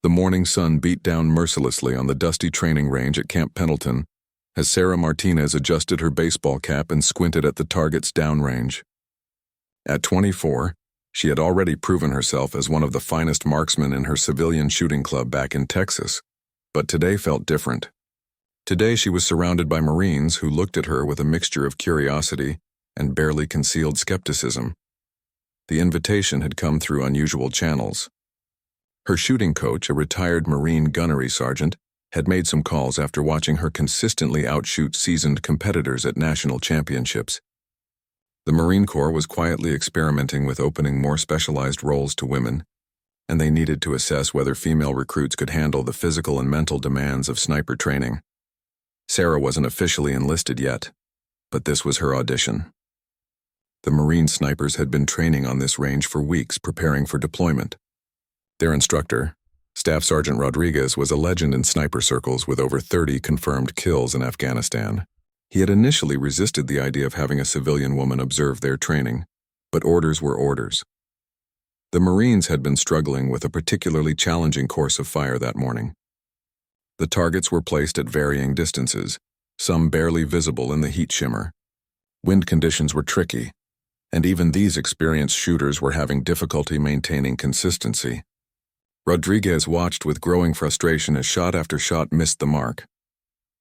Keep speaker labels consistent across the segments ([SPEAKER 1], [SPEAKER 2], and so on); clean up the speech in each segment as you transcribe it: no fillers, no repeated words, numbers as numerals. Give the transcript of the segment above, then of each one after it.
[SPEAKER 1] The morning sun beat down mercilessly on the dusty training range at Camp Pendleton as Sarah Martinez adjusted her baseball cap and squinted at the target's downrange. At 24, she had already proven herself as one of the finest marksmen in her civilian shooting club back in Texas, but today felt different. Today she was surrounded by Marines who looked at her with a mixture of curiosity and barely concealed skepticism. The invitation had come through unusual channels. Her shooting coach, a retired Marine gunnery sergeant, had made some calls after watching her consistently outshoot seasoned competitors at national championships. The Marine Corps was quietly experimenting with opening more specialized roles to women, and they needed to assess whether female recruits could handle the physical and mental demands of sniper training. Sarah wasn't officially enlisted yet, but this was her audition. The Marine snipers had been training on this range for weeks, preparing for deployment. Their instructor, Staff Sergeant Rodriguez, was a legend in sniper circles with over 30 confirmed kills in Afghanistan. He had initially resisted the idea of having a civilian woman observe their training, but orders were orders. The Marines had been struggling with a particularly challenging course of fire that morning. The targets were placed at varying distances, some barely visible in the heat shimmer. Wind conditions were tricky, and even these experienced shooters were having difficulty maintaining consistency. Rodriguez watched with growing frustration as shot after shot missed the mark.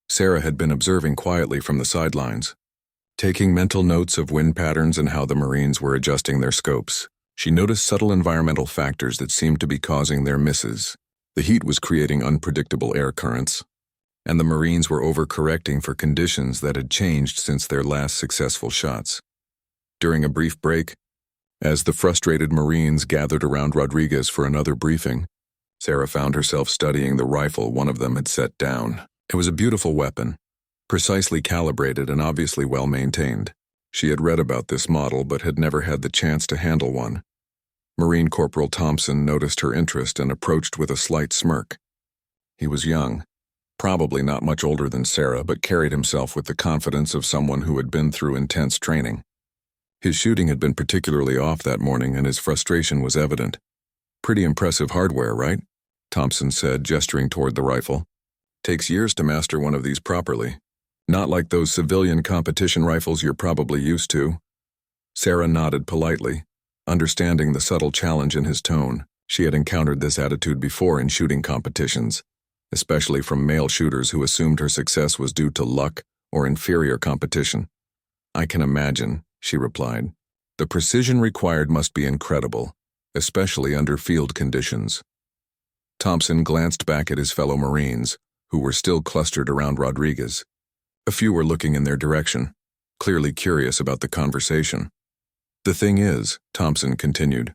[SPEAKER 1] Sarah had been observing quietly from the sidelines, taking mental notes of wind patterns and how the Marines were adjusting their scopes. She noticed subtle environmental factors that seemed to be causing their misses. The heat was creating unpredictable air currents, and the Marines were overcorrecting for conditions that had changed since their last successful shots. During a brief break, as the frustrated Marines gathered around Rodriguez for another briefing, Sarah found herself studying the rifle one of them had set down. It was a beautiful weapon, precisely calibrated and obviously well maintained. She had read about this model but had never had the chance to handle one. Marine Corporal Thompson noticed her interest and approached with a slight smirk. He was young, probably not much older than Sarah, but carried himself with the confidence of someone who had been through intense training. His shooting had been particularly off that morning and his frustration was evident. "Pretty impressive hardware, right?" Thompson said, gesturing toward the rifle. "Takes years to master one of these properly. Not like those civilian competition rifles you're probably used to." Sarah nodded politely, understanding the subtle challenge in his tone. She had encountered this attitude before in shooting competitions, especially from male shooters who assumed her success was due to luck or inferior competition. "I can imagine," she replied. "The precision required must be incredible, especially under field conditions." Thompson glanced back at his fellow Marines, who were still clustered around Rodriguez. A few were looking in their direction, clearly curious about the conversation. "The thing is," Thompson continued,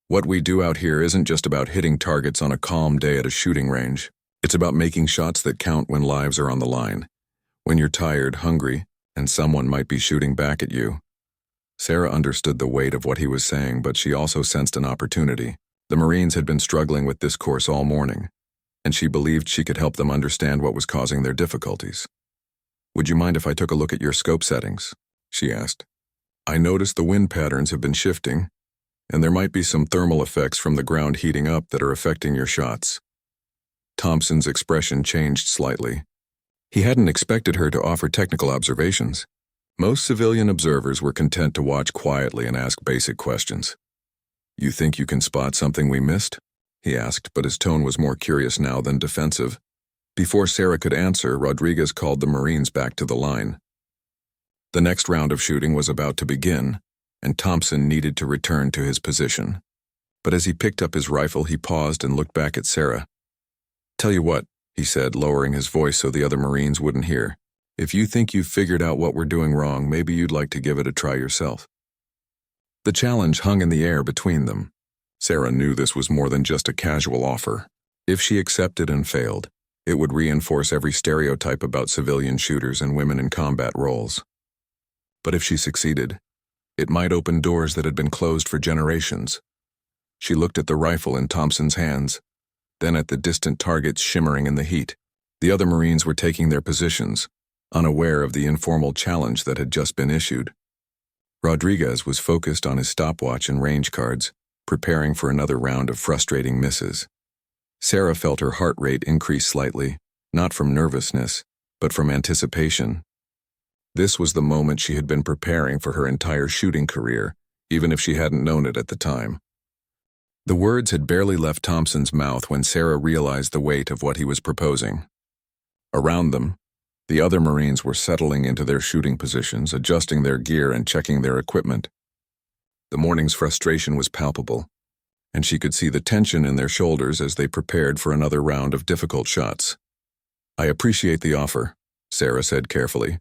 [SPEAKER 1] "what we do out here isn't just about hitting targets on a calm day at a shooting range. It's about making shots that count when lives are on the line, when you're tired, hungry, and someone might be shooting back at you." Sarah understood the weight of what he was saying, but she also sensed an opportunity. The Marines had been struggling with this course all morning, and she believed she could help them understand what was causing their difficulties. "Would you mind if I took a look at your scope settings?" she asked. "I noticed the wind patterns have been shifting, and there might be some thermal effects from the ground heating up that are affecting your shots." Thompson's expression changed slightly. He hadn't expected her to offer technical observations. Most civilian observers were content to watch quietly and ask basic questions. "You think you can spot something we missed?" he asked, but his tone was more curious now than defensive. Before Sarah could answer, Rodriguez called the Marines back to the line. The next round of shooting was about to begin, and Thompson needed to return to his position. But as he picked up his rifle, he paused and looked back at Sarah. "Tell you what," he said, lowering his voice so the other Marines wouldn't hear. "If you think you've figured out what we're doing wrong, maybe you'd like to give it a try yourself." The challenge hung in the air between them. Sarah knew this was more than just a casual offer. If she accepted and failed, it would reinforce every stereotype about civilian shooters and women in combat roles. But if she succeeded, it might open doors that had been closed for generations. She looked at the rifle in Thompson's hands, then at the distant targets shimmering in the heat. The other Marines were taking their positions, unaware of the informal challenge that had just been issued. Rodriguez was focused on his stopwatch and range cards, preparing for another round of frustrating misses. Sarah felt her heart rate increase slightly, not from nervousness, but from anticipation. This was the moment she had been preparing for her entire shooting career, even if she hadn't known it at the time. The words had barely left Thompson's mouth when Sarah realized the weight of what he was proposing. Around them, the other Marines were settling into their shooting positions, adjusting their gear and checking their equipment. The morning's frustration was palpable, and she could see the tension in their shoulders as they prepared for another round of difficult shots. "I appreciate the offer," Sarah said carefully,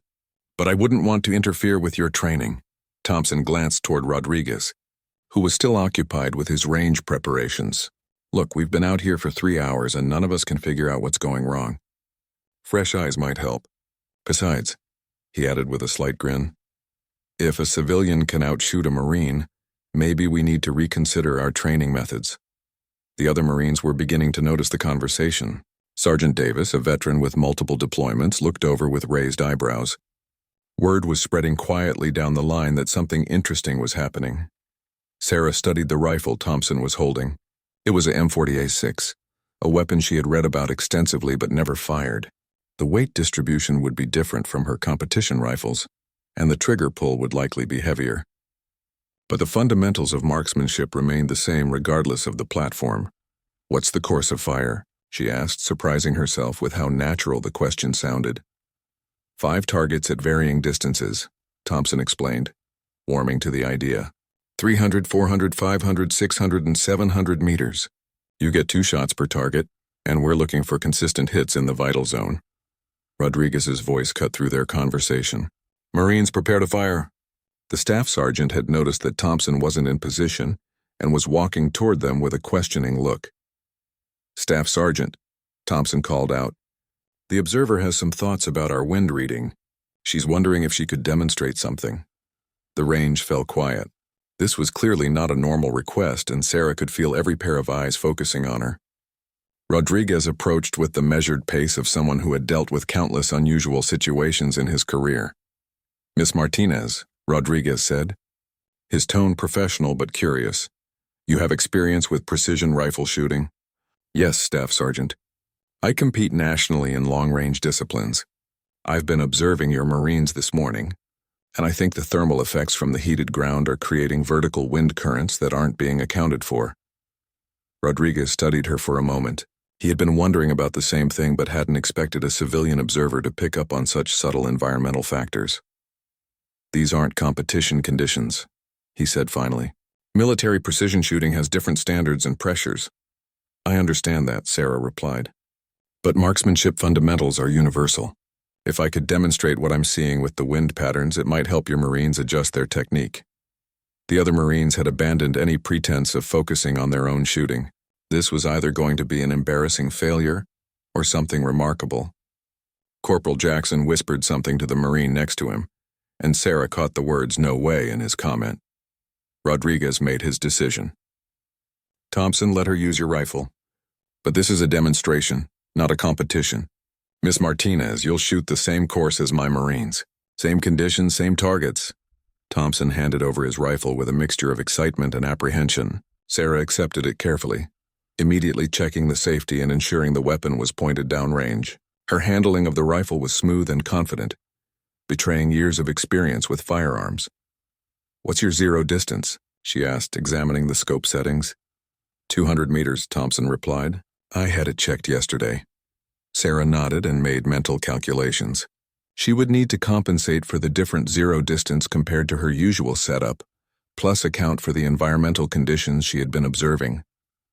[SPEAKER 1] "but I wouldn't want to interfere with your training." Thompson glanced toward Rodriguez, who was still occupied with his range preparations. "Look, we've been out here for 3 hours and none of us can figure out what's going wrong. Fresh eyes might help. Besides," he added with a slight grin, "if a civilian can outshoot a Marine, maybe we need to reconsider our training methods." The other Marines were beginning to notice the conversation. Sergeant Davis, a veteran with multiple deployments, looked over with raised eyebrows. Word was spreading quietly down the line that something interesting was happening. Sarah studied the rifle Thompson was holding. It was a M40A6, a weapon she had read about extensively but never fired. The weight distribution would be different from her competition rifles, and the trigger pull would likely be heavier. But the fundamentals of marksmanship remained the same regardless of the platform. "What's the course of fire?" she asked, surprising herself with how natural the question sounded. 5 targets at varying distances," Thompson explained, warming to the idea. 300, 400, 500, 600, and 700 meters. You get 2 shots per target, and we're looking for consistent hits in the vital zone. Rodriguez's voice cut through their conversation. "Marines, prepare to fire." The staff sergeant had noticed that Thompson wasn't in position and was walking toward them with a questioning look. "Staff Sergeant," Thompson called out, "the observer has some thoughts about our wind reading. She's wondering if she could demonstrate something." The range fell quiet. This was clearly not a normal request, and Sarah could feel every pair of eyes focusing on her. Rodriguez approached with the measured pace of someone who had dealt with countless unusual situations in his career. "Miss Martinez," Rodriguez said, his tone professional but curious, "you have experience with precision rifle shooting?" "Yes, Staff Sergeant. I compete nationally in long-range disciplines. I've been observing your Marines this morning, and I think the thermal effects from the heated ground are creating vertical wind currents that aren't being accounted for." Rodriguez studied her for a moment. He had been wondering about the same thing but hadn't expected a civilian observer to pick up on such subtle environmental factors. "These aren't competition conditions," he said finally. "Military precision shooting has different standards and pressures." "I understand that," Sarah replied. "But marksmanship fundamentals are universal. If I could demonstrate what I'm seeing with the wind patterns, it might help your Marines adjust their technique." The other Marines had abandoned any pretense of focusing on their own shooting. This was either going to be an embarrassing failure or something remarkable. Corporal Jackson whispered something to the Marine next to him, and Sarah caught the words "no way" in his comment. Rodriguez made his decision. "Thompson, let her use your rifle. But this is a demonstration, not a competition. Miss Martinez, you'll shoot the same course as my Marines. Same conditions, same targets." Thompson handed over his rifle with a mixture of excitement and apprehension. Sarah accepted it carefully, immediately checking the safety and ensuring the weapon was pointed downrange. Her handling of the rifle was smooth and confident, betraying years of experience with firearms. "What's your zero distance?" she asked, examining the scope settings. 200 meters, Thompson replied. "I had it checked yesterday." Sarah nodded and made mental calculations. She would need to compensate for the different zero distance compared to her usual setup, plus account for the environmental conditions she had been observing.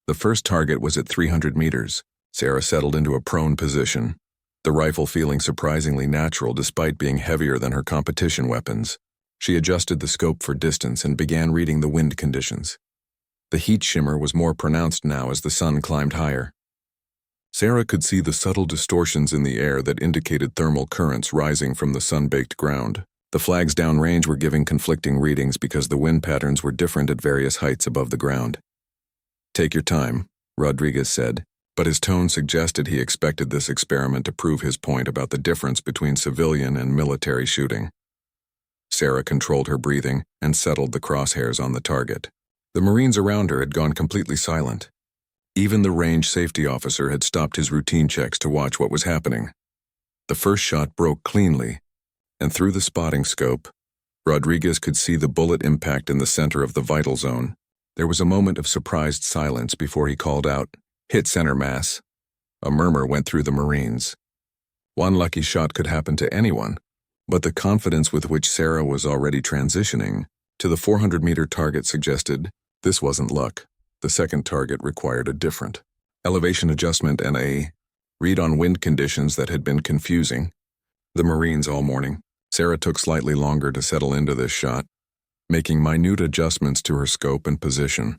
[SPEAKER 1] The first target was at 300 meters. Sarah settled into a prone position, the rifle feeling surprisingly natural despite being heavier than her competition weapons. She adjusted the scope for distance and began reading the wind conditions. The heat shimmer was more pronounced now as the sun climbed higher. Sarah could see the subtle distortions in the air that indicated thermal currents rising from the sun-baked ground. The flags downrange were giving conflicting readings because the wind patterns were different at various heights above the ground. "Take your time," Rodriguez said, but his tone suggested he expected this experiment to prove his point about the difference between civilian and military shooting. Sarah controlled her breathing and settled the crosshairs on the target. The Marines around her had gone completely silent. Even the range safety officer had stopped his routine checks to watch what was happening. The first shot broke cleanly, and through the spotting scope, Rodriguez could see the bullet impact in the center of the vital zone. There was a moment of surprised silence before he called out, "Hit center mass." A murmur went through the Marines. One lucky shot could happen to anyone, but the confidence with which Sarah was already transitioning to the 400-meter target suggested this wasn't luck. The second target required a different elevation adjustment and a read on wind conditions that had been confusing the Marines all morning. Sarah took slightly longer to settle into this shot, making minute adjustments to her scope and position.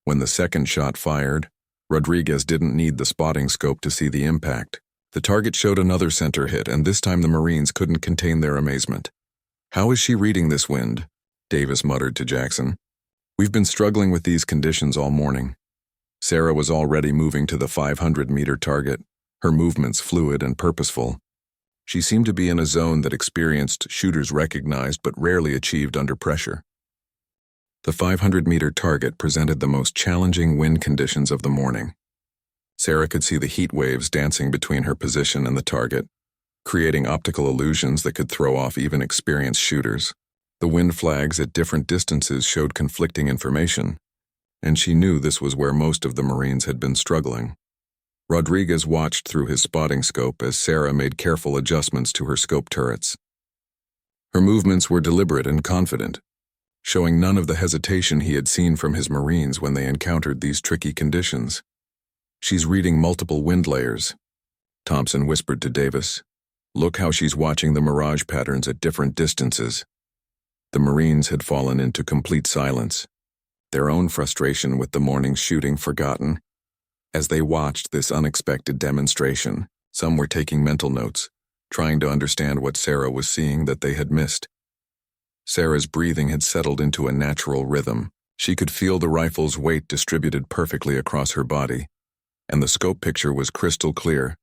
[SPEAKER 1] When the second shot fired, Rodriguez didn't need the spotting scope to see the impact. The target showed another center hit, and this time the Marines couldn't contain their amazement. "How is she reading this wind?" Davis muttered to Jackson. "We've been struggling with these conditions all morning." Sarah was already moving to the 500-meter target, her movements fluid and purposeful. She seemed to be in a zone that experienced shooters recognized but rarely achieved under pressure. The 500-meter target presented the most challenging wind conditions of the morning. Sarah could see the heat waves dancing between her position and the target, creating optical illusions that could throw off even experienced shooters. The wind flags at different distances showed conflicting information, and she knew this was where most of the Marines had been struggling. Rodriguez watched through his spotting scope as Sarah made careful adjustments to her scope turrets. Her movements were deliberate and confident, showing none of the hesitation he had seen from his Marines when they encountered these tricky conditions. "She's reading multiple wind layers," Thompson whispered to Davis. "Look how she's watching the mirage patterns at different distances." The Marines had fallen into complete silence, their own frustration with the morning's shooting forgotten. As they watched this unexpected demonstration, some were taking mental notes, trying to understand what Sarah was seeing that they had missed. Sarah's breathing had settled into a natural rhythm. She could feel the rifle's weight distributed perfectly across her body, and the scope picture was crystal clear,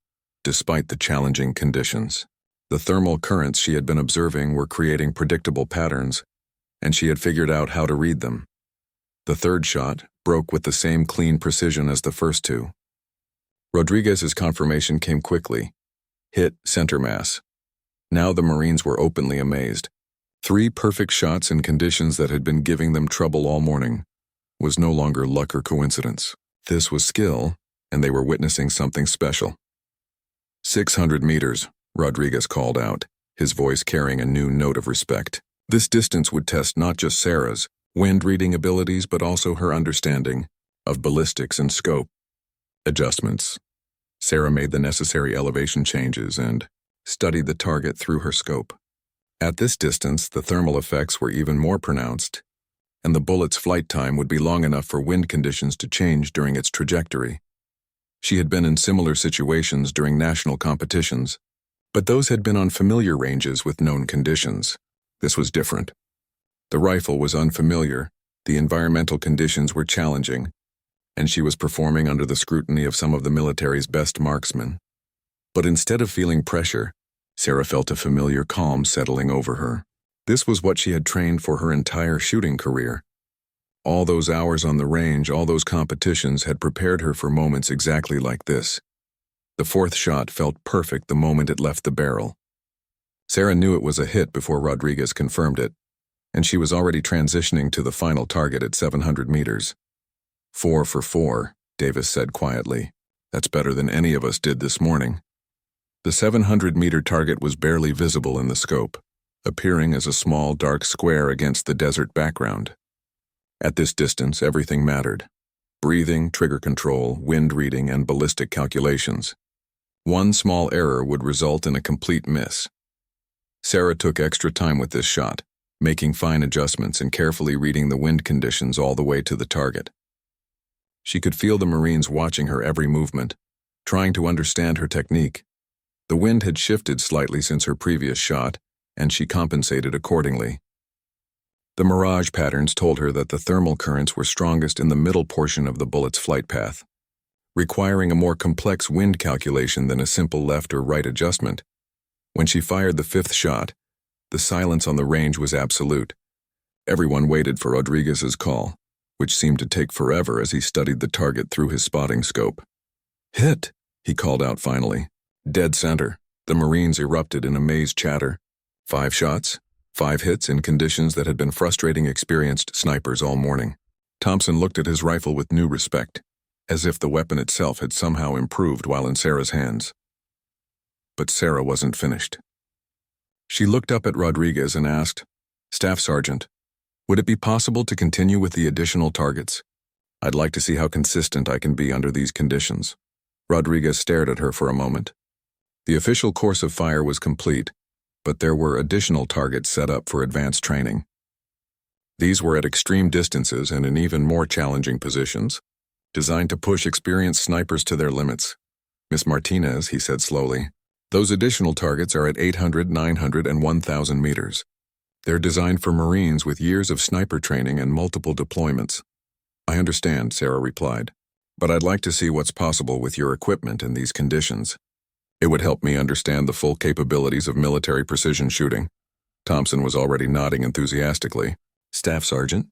[SPEAKER 1] despite the challenging conditions. The thermal currents she had been observing were creating predictable patterns, and she had figured out how to read them. The third shot broke with the same clean precision as the first two. Rodriguez's confirmation came quickly. Hit center mass. Now the Marines were openly amazed. 3 perfect shots in conditions that had been giving them trouble all morning was no longer luck or coincidence. This was skill, and they were witnessing something special. 600 meters, Rodriguez called out, his voice carrying a new note of respect. This distance would test not just Sarah's wind-reading abilities but also her understanding of ballistics and scope. Adjustments. Sarah made the necessary elevation changes and studied the target through her scope. At this distance, the thermal effects were even more pronounced, and the bullet's flight time would be long enough for wind conditions to change during its trajectory. She had been in similar situations during national competitions, but those had been on familiar ranges with known conditions. This was different. The rifle was unfamiliar, the environmental conditions were challenging, and she was performing under the scrutiny of some of the military's best marksmen. But instead of feeling pressure, Sarah felt a familiar calm settling over her. This was what she had trained for her entire shooting career. All those hours on the range, all those competitions had prepared her for moments exactly like this. The fourth shot felt perfect the moment it left the barrel. Sarah knew it was a hit before Rodriguez confirmed it, and she was already transitioning to the final target at 700 meters. 4 for 4, Davis said quietly. That's better than any of us did this morning. The 700-meter target was barely visible in the scope, appearing as a small dark square against the desert background. At this distance, everything mattered. Breathing, trigger control, wind reading, and ballistic calculations. One small error would result in a complete miss. Sarah took extra time with this shot, making fine adjustments and carefully reading the wind conditions all the way to the target. She could feel the Marines watching her every movement, trying to understand her technique. The wind had shifted slightly since her previous shot, and she compensated accordingly. The mirage patterns told her that the thermal currents were strongest in the middle portion of the bullet's flight path, requiring a more complex wind calculation than a simple left or right adjustment. When she fired the fifth shot, the silence on the range was absolute. Everyone waited for Rodriguez's call, which seemed to take forever as he studied the target through his spotting scope. "Hit!" he called out finally. Dead center. The Marines erupted in amazed chatter. 5 shots, 5 hits in conditions that had been frustrating experienced snipers all morning. Thompson looked at his rifle with new respect, as if the weapon itself had somehow improved while in Sarah's hands. But Sarah wasn't finished. She looked up at Rodriguez and asked, "Staff Sergeant, would it be possible to continue with the additional targets? I'd like to see how consistent I can be under these conditions." Rodriguez stared at her for a moment. The official course of fire was complete, but there were additional targets set up for advanced training. These were at extreme distances and in even more challenging positions, designed to push experienced snipers to their limits. "Miss Martinez," he said slowly, "those additional targets are at 800, 900, and 1,000 meters. They're designed for Marines with years of sniper training and multiple deployments." "I understand," Sarah replied, "but I'd like to see what's possible with your equipment in these conditions. It would help me understand the full capabilities of military precision shooting." Thompson was already nodding enthusiastically. "Staff Sergeant,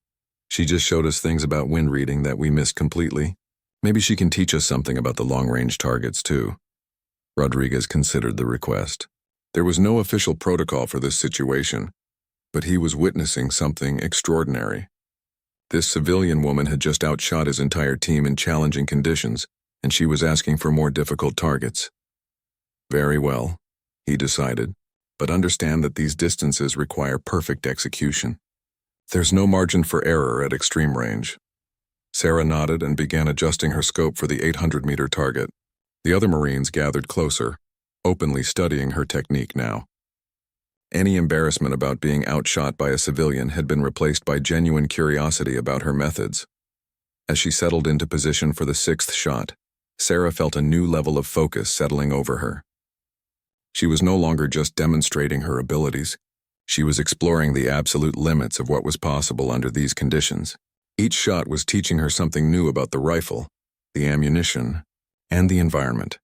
[SPEAKER 1] she just showed us things about wind reading that we missed completely. Maybe she can teach us something about the long-range targets, too." Rodriguez considered the request. There was no official protocol for this situation, but he was witnessing something extraordinary. This civilian woman had just outshot his entire team in challenging conditions, and she was asking for more difficult targets. Very well, he decided, but understand that these distances require perfect execution. There's no margin for error at extreme range. Sarah nodded and began adjusting her scope for the 800-meter target. The other Marines gathered closer, openly studying her technique now. Any embarrassment about being outshot by a civilian had been replaced by genuine curiosity about her methods. As she settled into position for the 6th shot, Sarah felt a new level of focus settling over her. She was no longer just demonstrating her abilities. She was exploring the absolute limits of what was possible under these conditions. Each shot was teaching her something new about the rifle, the ammunition, and the environment.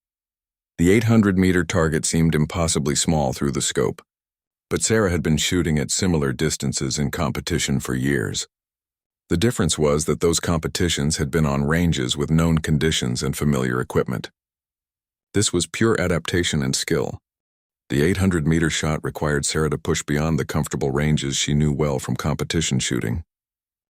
[SPEAKER 1] The 800-meter target seemed impossibly small through the scope, but Sarah had been shooting at similar distances in competition for years. The difference was that those competitions had been on ranges with known conditions and familiar equipment. This was pure adaptation and skill. The 800-meter shot required Sarah to push beyond the comfortable ranges she knew well from competition shooting.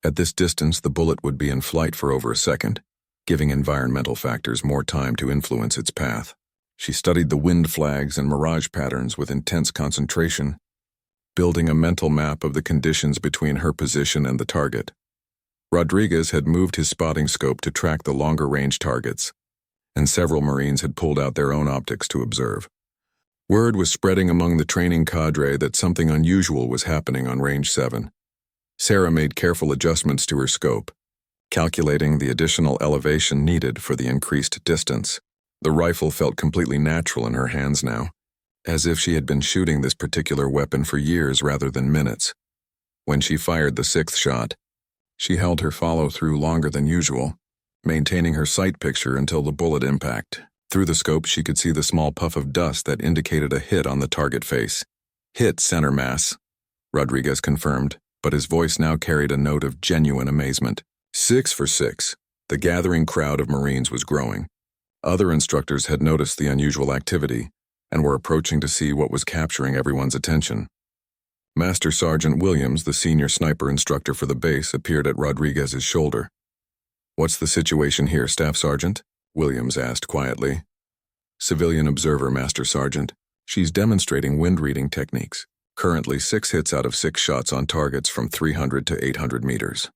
[SPEAKER 1] At this distance, the bullet would be in flight for over a second, giving environmental factors more time to influence its path. She studied the wind flags and mirage patterns with intense concentration, building a mental map of the conditions between her position and the target. Rodriguez had moved his spotting scope to track the longer-range targets, and several Marines had pulled out their own optics to observe. Word was spreading among the training cadre that something unusual was happening on Range 7. Sarah made careful adjustments to her scope, calculating the additional elevation needed for the increased distance. The rifle felt completely natural in her hands now, as if she had been shooting this particular weapon for years rather than minutes. When she fired the 6th shot, she held her follow-through longer than usual, maintaining her sight picture until the bullet impact. Through the scope, she could see the small puff of dust that indicated a hit on the target face. "Hit center mass," Rodriguez confirmed, but his voice now carried a note of genuine amazement. 6 for 6. The gathering crowd of Marines was growing. Other instructors had noticed the unusual activity and were approaching to see what was capturing everyone's attention. Master Sergeant Williams, the senior sniper instructor for the base, appeared at Rodriguez's shoulder. "What's the situation here, Staff Sergeant?" Williams asked quietly. "Civilian observer, Master Sergeant. She's demonstrating wind reading techniques. Currently 6 hits out of 6 shots on targets from 300 to 800 meters.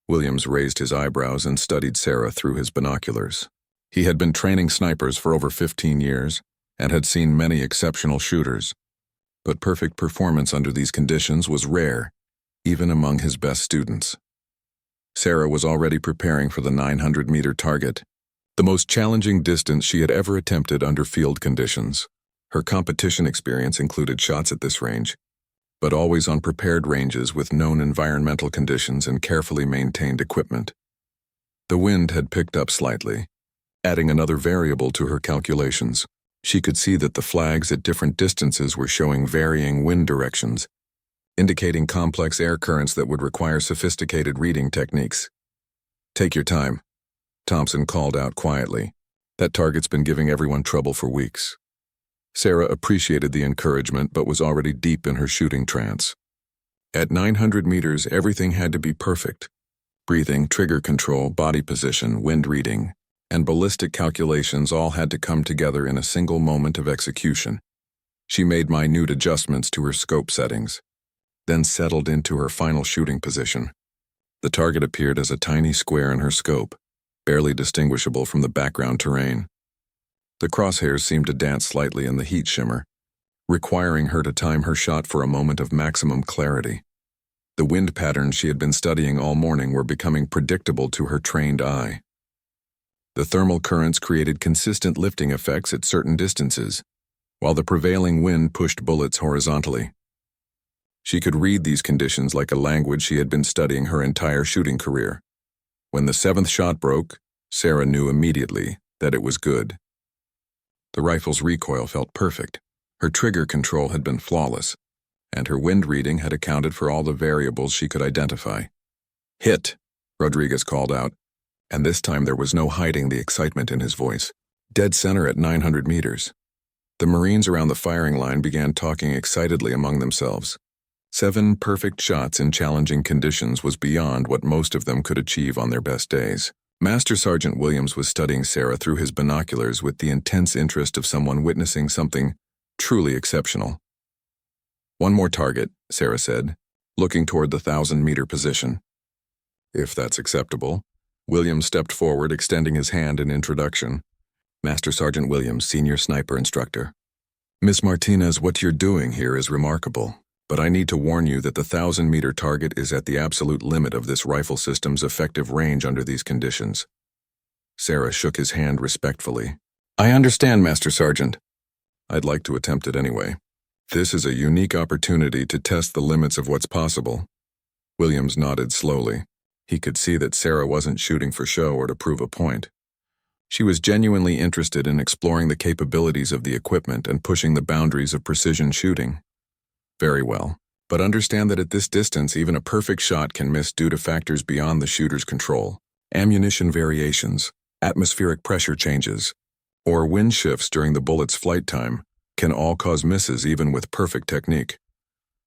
[SPEAKER 1] Williams raised his eyebrows and studied Sarah through his binoculars. He had been training snipers for over 15 years and had seen many exceptional shooters, but perfect performance under these conditions was rare, even among his best students. Sarah was already preparing for the 900-meter target, the most challenging distance she had ever attempted under field conditions. Her competition experience included shots at this range, but always on prepared ranges with known environmental conditions and carefully maintained equipment. The wind had picked up slightly, adding another variable to her calculations. She could see that the flags at different distances were showing varying wind directions, indicating complex air currents that would require sophisticated reading techniques. Take your time, Thompson called out quietly. That target's been giving everyone trouble for weeks. Sarah appreciated the encouragement but was already deep in her shooting trance. At 900 meters, everything had to be perfect. Breathing, trigger control, body position, wind reading, and ballistic calculations all had to come together in a single moment of execution. She made minute adjustments to her scope settings, then settled into her final shooting position. The target appeared as a tiny square in her scope, barely distinguishable from the background terrain. The crosshairs seemed to dance slightly in the heat shimmer, requiring her to time her shot for a moment of maximum clarity. The wind patterns she had been studying all morning were becoming predictable to her trained eye. The thermal currents created consistent lifting effects at certain distances, while the prevailing wind pushed bullets horizontally. She could read these conditions like a language she had been studying her entire shooting career. When the seventh shot broke, Sarah knew immediately that it was good. The rifle's recoil felt perfect. Her trigger control had been flawless, and her wind reading had accounted for all the variables she could identify. "Hit," Rodriguez called out, and this time there was no hiding the excitement in his voice. Dead center at 900 meters. The Marines around the firing line began talking excitedly among themselves. 7 perfect shots in challenging conditions was beyond what most of them could achieve on their best days. Master Sergeant Williams was studying Sarah through his binoculars with the intense interest of someone witnessing something truly exceptional. "One more target," Sarah said, looking toward the 1,000-meter position. "If that's acceptable." Williams stepped forward, extending his hand in introduction. "Master Sergeant Williams, Senior Sniper Instructor." "Miss Martinez, what you're doing here is remarkable, but I need to warn you that the 1,000-meter target is at the absolute limit of this rifle system's effective range under these conditions." Sarah shook his hand respectfully. "I understand, Master Sergeant. I'd like to attempt it anyway. This is a unique opportunity to test the limits of what's possible." Williams nodded slowly. He could see that Sarah wasn't shooting for show or to prove a point. She was genuinely interested in exploring the capabilities of the equipment and pushing the boundaries of precision shooting. "Very well, but understand that at this distance even a perfect shot can miss due to factors beyond the shooter's control. Ammunition variations, atmospheric pressure changes, or wind shifts during the bullet's flight time can all cause misses even with perfect technique."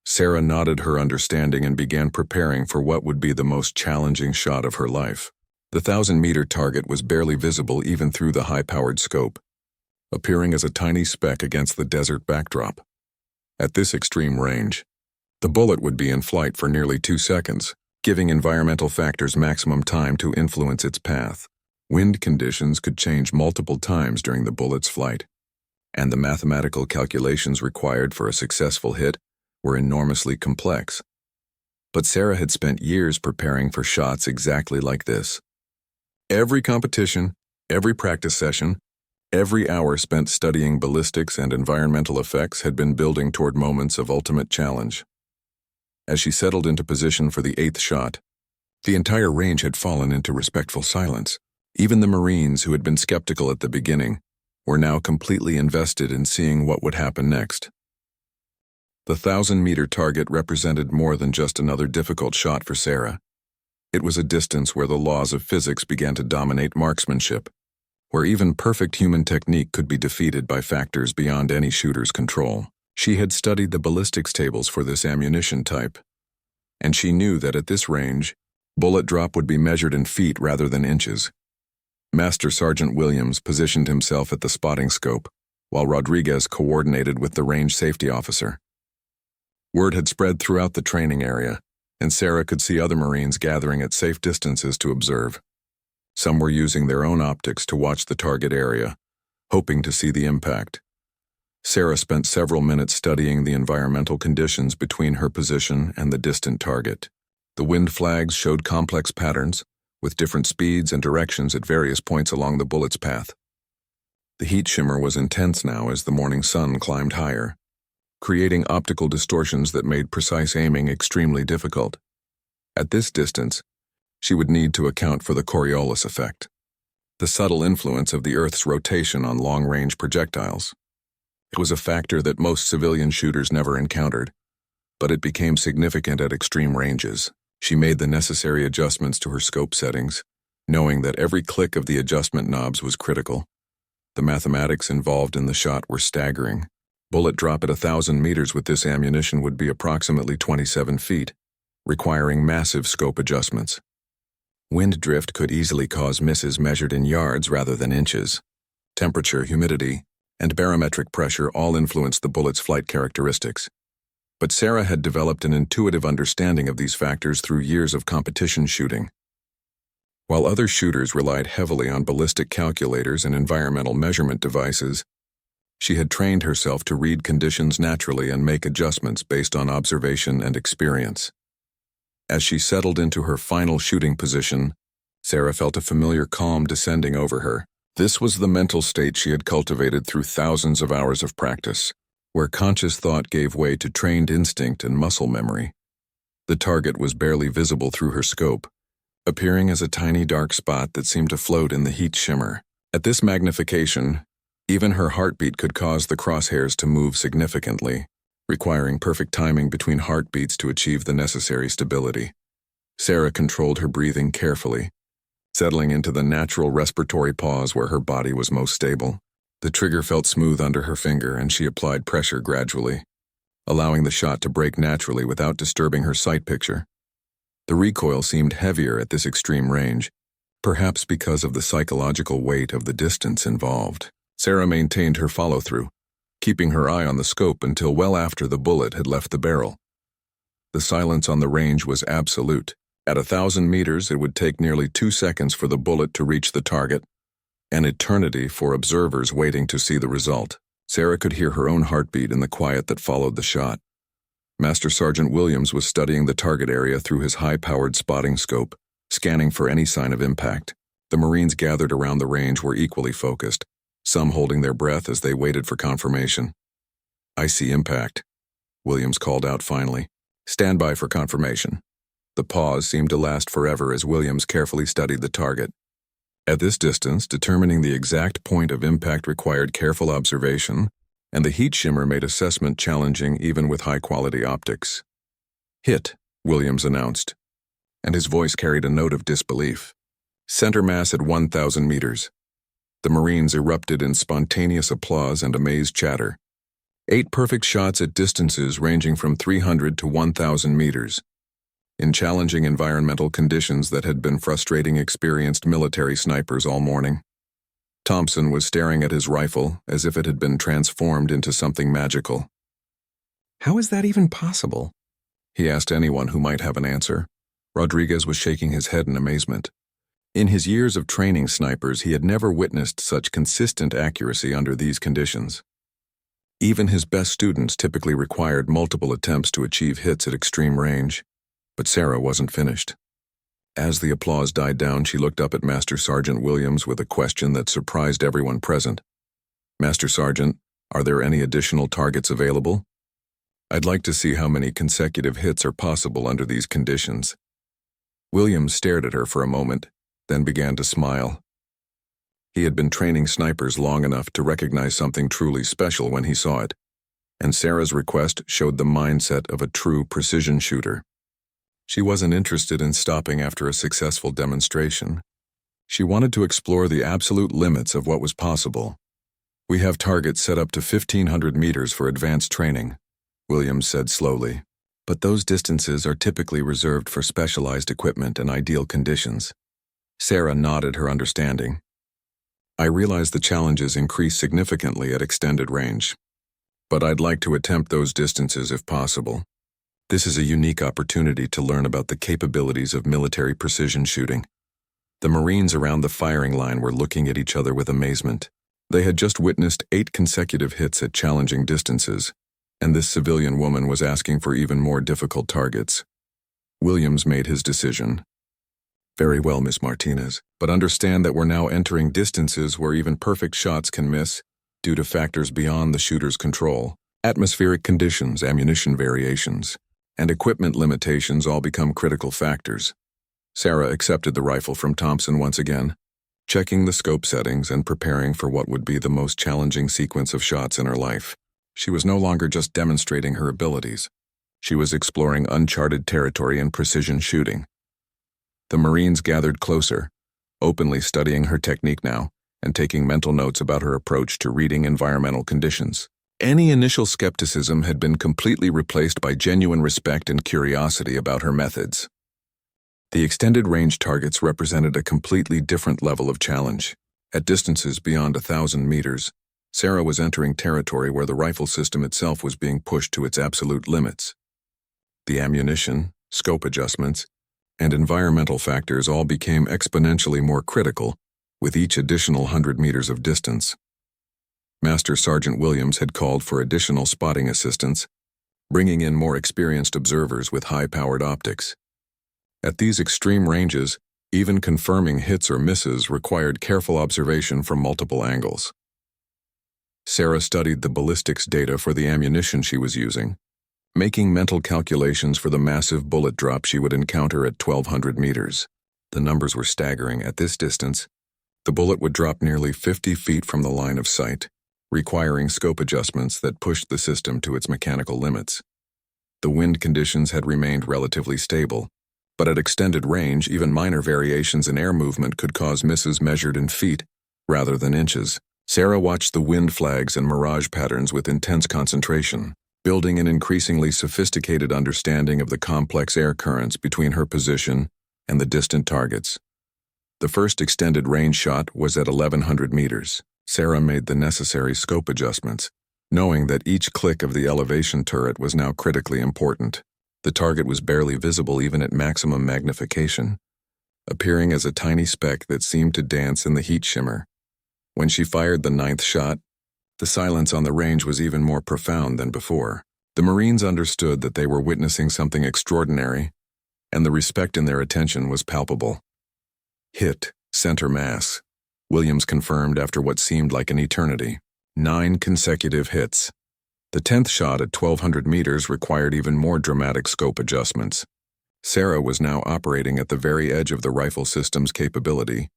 [SPEAKER 1] Sarah nodded her understanding and began preparing for what would be the most challenging shot of her life. The 1,000-meter target was barely visible even through the high-powered scope, appearing as a tiny speck against the desert backdrop. At this extreme range, the bullet would be in flight for nearly 2 seconds, giving environmental factors maximum time to influence its path. Wind conditions could change multiple times during the bullet's flight, and the mathematical calculations required for a successful hit were enormously complex. But Sarah had spent years preparing for shots exactly like this. Every competition, every practice session, every hour spent studying ballistics and environmental effects had been building toward moments of ultimate challenge. As she settled into position for the 8th shot, the entire range had fallen into respectful silence. Even the Marines, who had been skeptical at the beginning, were now completely invested in seeing what would happen next. The 1,000-meter target represented more than just another difficult shot for Sarah. It was a distance where the laws of physics began to dominate marksmanship, where even perfect human technique could be defeated by factors beyond any shooter's control. She had studied the ballistics tables for this ammunition type, and she knew that at this range, bullet drop would be measured in feet rather than inches. Master Sergeant Williams positioned himself at the spotting scope, while Rodriguez coordinated with the range safety officer. Word had spread throughout the training area, and Sarah could see other Marines gathering at safe distances to observe. Some were using their own optics to watch the target area, hoping to see the impact. Sarah spent several minutes studying the environmental conditions between her position and the distant target. The wind flags showed complex patterns, with different speeds and directions at various points along the bullet's path. The heat shimmer was intense now as the morning sun climbed higher, creating optical distortions that made precise aiming extremely difficult. At this distance, she would need to account for the Coriolis effect, the subtle influence of the Earth's rotation on long-range projectiles. It was a factor that most civilian shooters never encountered, but it became significant at extreme ranges. She made the necessary adjustments to her scope settings, knowing that every click of the adjustment knobs was critical. The mathematics involved in the shot were staggering. Bullet drop at 1,000 meters with this ammunition would be approximately 27 feet, requiring massive scope adjustments. Wind drift could easily cause misses measured in yards rather than inches. Temperature, humidity, and barometric pressure all influenced the bullet's flight characteristics. But Sarah had developed an intuitive understanding of these factors through years of competition shooting. While other shooters relied heavily on ballistic calculators and environmental measurement devices, she had trained herself to read conditions naturally and make adjustments based on observation and experience. As she settled into her final shooting position, Sarah felt a familiar calm descending over her. This was the mental state she had cultivated through thousands of hours of practice, where conscious thought gave way to trained instinct and muscle memory. The target was barely visible through her scope, appearing as a tiny dark spot that seemed to float in the heat shimmer. At this magnification, even her heartbeat could cause the crosshairs to move significantly, requiring perfect timing between heartbeats to achieve the necessary stability. Sarah controlled her breathing carefully, settling into the natural respiratory pause where her body was most stable. The trigger felt smooth under her finger, and she applied pressure gradually, allowing the shot to break naturally without disturbing her sight picture. The recoil seemed heavier at this extreme range, perhaps because of the psychological weight of the distance involved. Sarah maintained her follow-through, keeping her eye on the scope until well after the bullet had left the barrel. The silence on the range was absolute. At 1,000 meters, it would take nearly 2 seconds for the bullet to reach the target, an eternity for observers waiting to see the result. Sarah could hear her own heartbeat in the quiet that followed the shot. Master Sergeant Williams was studying the target area through his high-powered spotting scope, scanning for any sign of impact. The Marines gathered around the range were equally focused, some holding their breath as they waited for confirmation. "I see impact," Williams called out finally. "Stand by for confirmation." The pause seemed to last forever as Williams carefully studied the target. At this distance, determining the exact point of impact required careful observation, and the heat shimmer made assessment challenging even with high-quality optics. "Hit," Williams announced, and his voice carried a note of disbelief. "Center mass at 1,000 meters. The Marines erupted in spontaneous applause and amazed chatter. 8 perfect shots at distances ranging from 300 to 1,000 meters. In challenging environmental conditions that had been frustrating experienced military snipers all morning. Thompson was staring at his rifle as if it had been transformed into something magical. "How is that even possible?" he asked anyone who might have an answer. Rodriguez was shaking his head in amazement. In his years of training snipers, he had never witnessed such consistent accuracy under these conditions. Even his best students typically required multiple attempts to achieve hits at extreme range. But Sarah wasn't finished. As the applause died down, she looked up at Master Sergeant Williams with a question that surprised everyone present. "Master Sergeant, are there any additional targets available? I'd like to see how many consecutive hits are possible under these conditions." Williams stared at her for a moment, then began to smile. He had been training snipers long enough to recognize something truly special when he saw it, and Sarah's request showed the mindset of a true precision shooter. She wasn't interested in stopping after a successful demonstration. She wanted to explore the absolute limits of what was possible. "We have targets set up to 1,500 meters for advanced training," Williams said slowly. "But those distances are typically reserved for specialized equipment and ideal conditions." Sarah nodded her understanding. "I realize the challenges increase significantly at extended range, but I'd like to attempt those distances if possible. This is a unique opportunity to learn about the capabilities of military precision shooting." The Marines around the firing line were looking at each other with amazement. They had just witnessed 8 consecutive hits at challenging distances, and this civilian woman was asking for even more difficult targets. Williams made his decision. "Very well, Miss Martinez, but understand that we're now entering distances where even perfect shots can miss due to factors beyond the shooter's control. Atmospheric conditions, ammunition variations, and equipment limitations all become critical factors." Sarah accepted the rifle from Thompson once again, checking the scope settings and preparing for what would be the most challenging sequence of shots in her life. She was no longer just demonstrating her abilities. She was exploring uncharted territory in precision shooting. The Marines gathered closer, openly studying her technique now and taking mental notes about her approach to reading environmental conditions. Any initial skepticism had been completely replaced by genuine respect and curiosity about her methods. The extended range targets represented a completely different level of challenge. At distances beyond 1,000 meters, Sarah was entering territory where the rifle system itself was being pushed to its absolute limits. The ammunition, scope adjustments, and environmental factors all became exponentially more critical with each additional 100 meters of distance. Master Sergeant Williams had called for additional spotting assistance, bringing in more experienced observers with high-powered optics. At these extreme ranges, even confirming hits or misses required careful observation from multiple angles. Sarah studied the ballistics data for the ammunition she was using, making mental calculations for the massive bullet drop she would encounter at 1,200 meters. The numbers were staggering. At this distance, the bullet would drop nearly 50 feet from the line of sight, requiring scope adjustments that pushed the system to its mechanical limits. The wind conditions had remained relatively stable, but at extended range, even minor variations in air movement could cause misses measured in feet rather than inches. Sarah watched the wind flags and mirage patterns with intense concentration, building an increasingly sophisticated understanding of the complex air currents between her position and the distant targets. The first extended range shot was at 1,100 meters. Sarah made the necessary scope adjustments, knowing that each click of the elevation turret was now critically important. The target was barely visible even at maximum magnification, appearing as a tiny speck that seemed to dance in the heat shimmer. When she fired the 9th shot, the silence on the range was even more profound than before. The Marines understood that they were witnessing something extraordinary, and the respect in their attention was palpable. Hit, center mass, Williams confirmed after what seemed like an eternity. 9 consecutive hits. The 10th shot at 1,200 meters required even more dramatic scope adjustments. Sarah was now operating at the very edge of the rifle system's capability,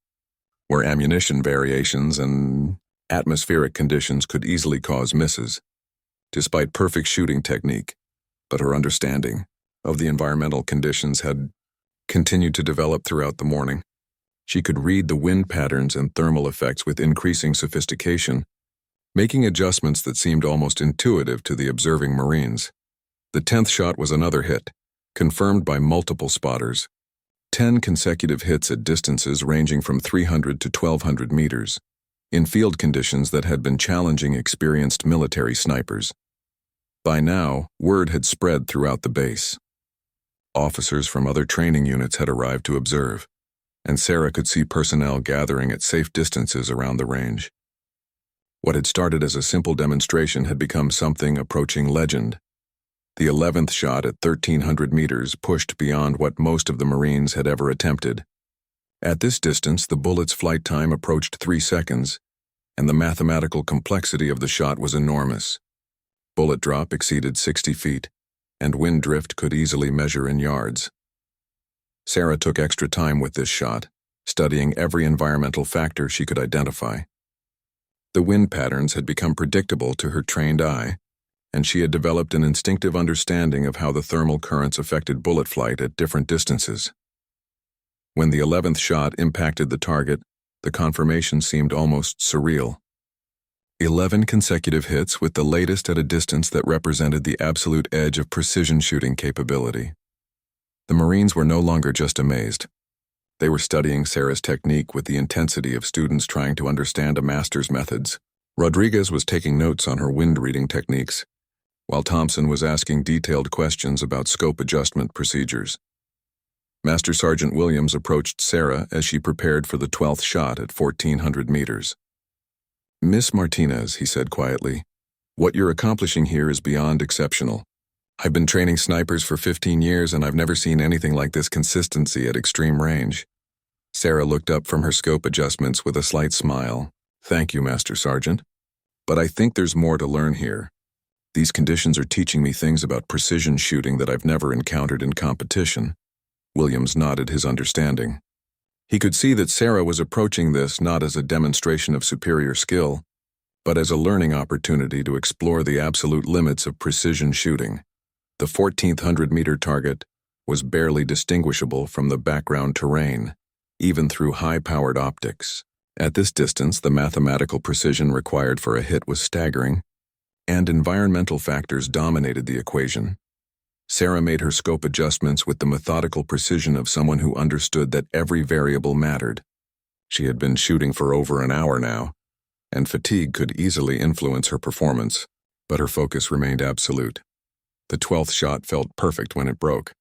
[SPEAKER 1] where ammunition variations and atmospheric conditions could easily cause misses. Despite perfect shooting technique, but her understanding of the environmental conditions had continued to develop throughout the morning. She could read the wind patterns and thermal effects with increasing sophistication, making adjustments that seemed almost intuitive to the observing Marines. The 10th shot was another hit, confirmed by multiple spotters. 10 consecutive hits at distances ranging from 300 to 1,200 meters, in field conditions that had been challenging experienced military snipers. By now, word had spread throughout the base. Officers from other training units had arrived to observe, and Sarah could see personnel gathering at safe distances around the range. What had started as a simple demonstration had become something approaching legend. The 11th shot at 1,300 meters pushed beyond what most of the Marines had ever attempted. At this distance, the bullet's flight time approached 3 seconds, and the mathematical complexity of the shot was enormous. Bullet drop exceeded 60 feet, and wind drift could easily measure in yards. Sarah took extra time with this shot, studying every environmental factor she could identify. The wind patterns had become predictable to her trained eye, and she had developed an instinctive understanding of how the thermal currents affected bullet flight at different distances. When the 11th shot impacted the target, the confirmation seemed almost surreal. 11 consecutive hits, with the latest at a distance that represented the absolute edge of precision shooting capability. The Marines were no longer just amazed. They were studying Sarah's technique with the intensity of students trying to understand a master's methods. Rodriguez was taking notes on her wind reading techniques, while Thompson was asking detailed questions about scope adjustment procedures. Master Sergeant Williams approached Sarah as she prepared for the 12th shot at 1,400 meters. "Miss Martinez," he said quietly, "what you're accomplishing here is beyond exceptional. I've been training snipers for 15 years and I've never seen anything like this consistency at extreme range." Sarah looked up from her scope adjustments with a slight smile. "Thank you, Master Sergeant. But I think there's more to learn here. These conditions are teaching me things about precision shooting that I've never encountered in competition." Williams nodded his understanding. He could see that Sarah was approaching this not as a demonstration of superior skill, but as a learning opportunity to explore the absolute limits of precision shooting. The 1,400-meter target was barely distinguishable from the background terrain. even through high-powered optics. At this distance, the mathematical precision required for a hit was staggering, and environmental factors dominated the equation. Sarah made her scope adjustments with the methodical precision of someone who understood that every variable mattered. She had been shooting for over an hour now, and fatigue could easily influence her performance, but her focus remained absolute. The 12th shot felt perfect when it broke.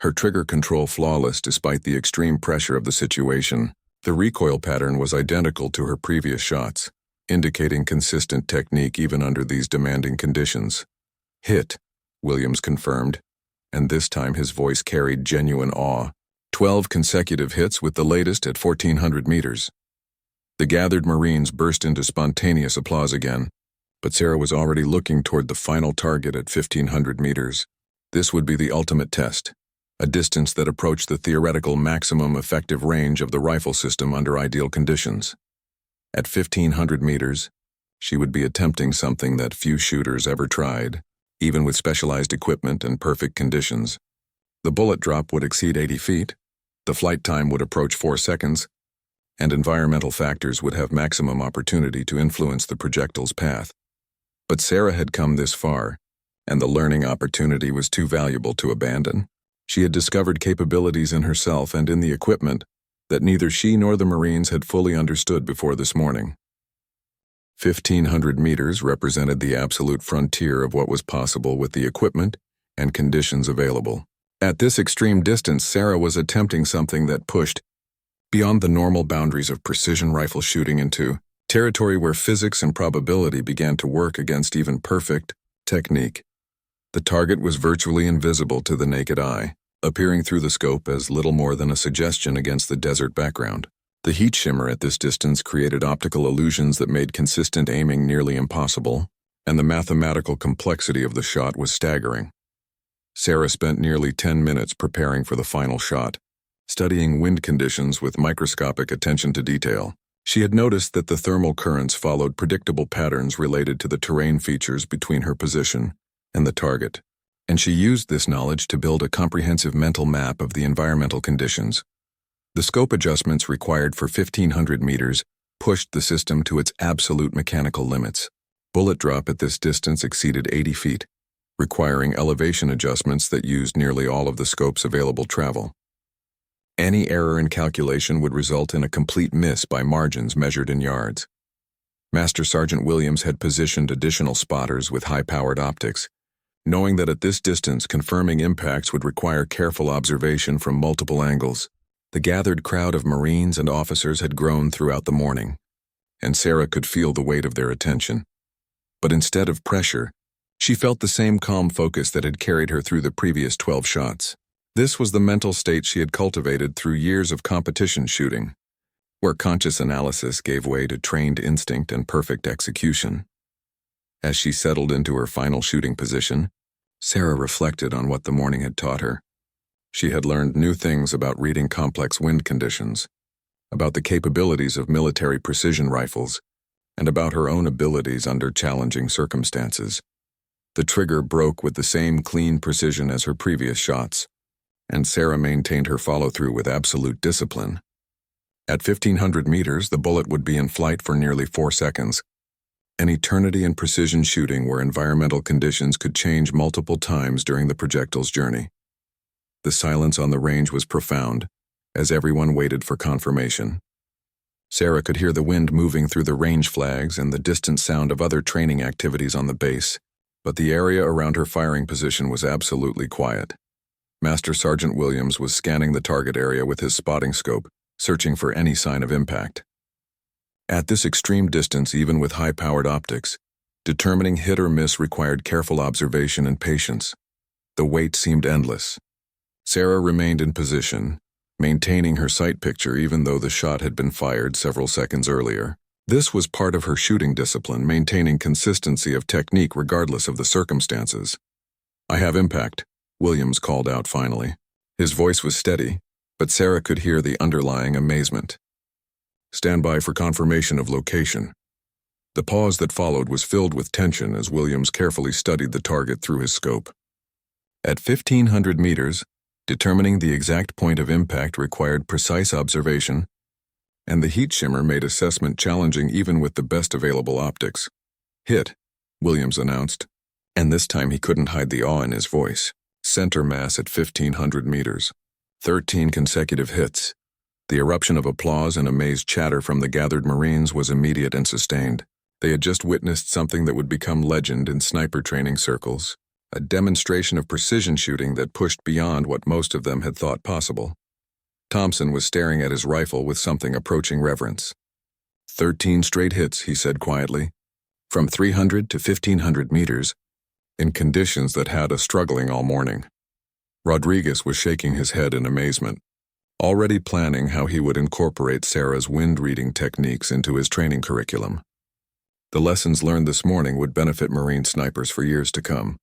[SPEAKER 1] Her trigger control flawless despite the extreme pressure of the situation. The recoil pattern was identical to her previous shots, indicating consistent technique even under these demanding conditions. Hit, Williams confirmed, and this time his voice carried genuine awe. 12 consecutive hits with the latest at 1,400 meters. The gathered Marines burst into spontaneous applause again, but Sarah was already looking toward the final target at 1,500 meters. This would be the ultimate test, a distance that approached the theoretical maximum effective range of the rifle system under ideal conditions. At 1,500 meters, she would be attempting something that few shooters ever tried, even with specialized equipment and perfect conditions. The bullet drop would exceed 80 feet, the flight time would approach 4 seconds, and environmental factors would have maximum opportunity to influence the projectile's path. But Sarah had come this far, and the learning opportunity was too valuable to abandon. She had discovered capabilities in herself and in the equipment that neither she nor the Marines had fully understood before this morning. 1,500 meters represented the absolute frontier of what was possible with the equipment and conditions available. At this extreme distance, Sarah was attempting something that pushed beyond the normal boundaries of precision rifle shooting into territory where physics and probability began to work against even perfect technique. The target was virtually invisible to the naked eye, appearing through the scope as little more than a suggestion against the desert background. The heat shimmer at this distance created optical illusions that made consistent aiming nearly impossible, and the mathematical complexity of the shot was staggering. Sarah spent nearly 10 minutes preparing for the final shot, studying wind conditions with microscopic attention to detail. She had noticed that the thermal currents followed predictable patterns related to the terrain features between her position and the target, and she used this knowledge to build a comprehensive mental map of the environmental conditions. The scope adjustments required for 1,500 meters pushed the system to its absolute mechanical limits. Bullet drop at this distance exceeded 80 feet, requiring elevation adjustments that used nearly all of the scope's available travel. Any error in calculation would result in a complete miss by margins measured in yards. Master Sergeant Williams had positioned additional spotters with high-powered optics, knowing that at this distance confirming impacts would require careful observation from multiple angles. The gathered crowd of Marines and officers had grown throughout the morning, and Sarah could feel the weight of their attention. But instead of pressure, she felt the same calm focus that had carried her through the previous 12 shots. This was the mental state she had cultivated through years of competition shooting, where conscious analysis gave way to trained instinct and perfect execution. As she settled into her final shooting position, Sarah reflected on what the morning had taught her. She had learned new things about reading complex wind conditions, about the capabilities of military precision rifles, and about her own abilities under challenging circumstances. The trigger broke with the same clean precision as her previous shots, and Sarah maintained her follow-through with absolute discipline. At 1,500 meters, the bullet would be in flight for nearly 4 seconds, an eternity in precision shooting where environmental conditions could change multiple times during the projectile's journey. The silence on the range was profound, as everyone waited for confirmation. Sarah could hear the wind moving through the range flags and the distant sound of other training activities on the base, but the area around her firing position was absolutely quiet. Master Sergeant Williams was scanning the target area with his spotting scope, searching for any sign of impact. At this extreme distance, even with high-powered optics, determining hit or miss required careful observation and patience. The wait seemed endless. Sarah remained in position, maintaining her sight picture even though the shot had been fired several seconds earlier. This was part of her shooting discipline, maintaining consistency of technique regardless of the circumstances. "I have impact," Williams called out finally. His voice was steady, but Sarah could hear the underlying amazement. "Stand by for confirmation of location." The pause that followed was filled with tension as Williams carefully studied the target through his scope. At 1,500 meters, Determining the exact point of impact required precise observation, and the heat shimmer made assessment challenging even with the best available optics. "Hit," Williams announced, and this time he couldn't hide the awe in his voice. Center mass at 1,500 meters. 13 consecutive hits. The eruption of applause and amazed chatter from the gathered Marines was immediate and sustained. They had just witnessed something that would become legend in sniper training circles, a demonstration of precision shooting that pushed beyond what most of them had thought possible. Thompson was staring at his rifle with something approaching reverence. 13 straight hits, he said quietly, from 300 to 1,500 meters, in conditions that had us struggling all morning. Rodriguez was shaking his head in amazement, already planning how he would incorporate Sarah's wind-reading techniques into his training curriculum. The lessons learned this morning would benefit Marine snipers for years to come.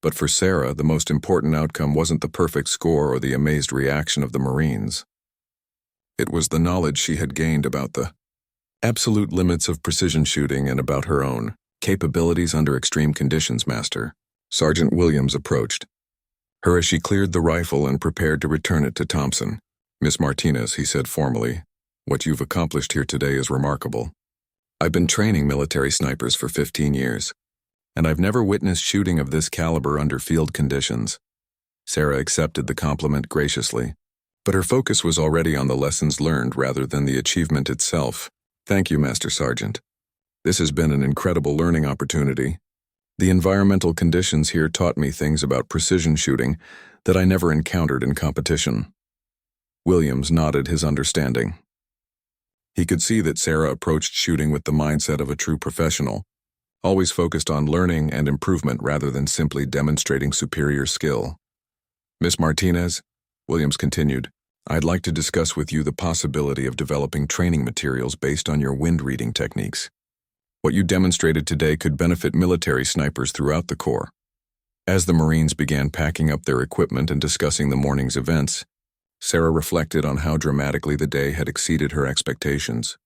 [SPEAKER 1] But for Sarah, the most important outcome wasn't the perfect score or the amazed reaction of the Marines. It was the knowledge she had gained about the absolute limits of precision shooting and about her own capabilities under extreme conditions, Master. Sergeant Williams approached her as she cleared the rifle and prepared to return it to Thompson. "Miss Martinez," he said formally, "what you've accomplished here today is remarkable. I've been training military snipers for 15 years, and I've never witnessed shooting of this caliber under field conditions." Sarah accepted the compliment graciously, but her focus was already on the lessons learned rather than the achievement itself. "Thank you, Master Sergeant. This has been an incredible learning opportunity. The environmental conditions here taught me things about precision shooting that I never encountered in competition." Williams nodded his understanding. He could see that Sarah approached shooting with the mindset of a true professional, always focused on learning and improvement rather than simply demonstrating superior skill. "Miss Martinez," Williams continued, "I'd like to discuss with you the possibility of developing training materials based on your wind-reading techniques. What you demonstrated today could benefit military snipers throughout the Corps." As the Marines began packing up their equipment and discussing the morning's events, Sarah reflected on how dramatically the day had exceeded her expectations.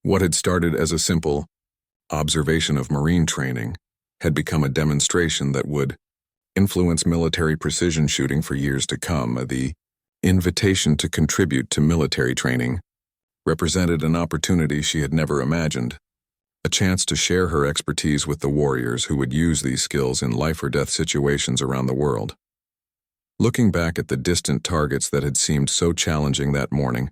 [SPEAKER 1] What had started as a simple observation of Marine training had become a demonstration that would influence military precision shooting for years to come. The invitation to contribute to military training represented an opportunity she had never imagined, a chance to share her expertise with the warriors who would use these skills in life-or-death situations around the world. Looking back at the distant targets that had seemed so challenging that morning,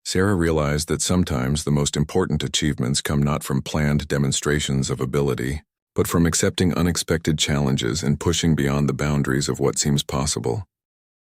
[SPEAKER 1] Sarah realized that sometimes the most important achievements come not from planned demonstrations of ability, but from accepting unexpected challenges and pushing beyond the boundaries of what seems possible.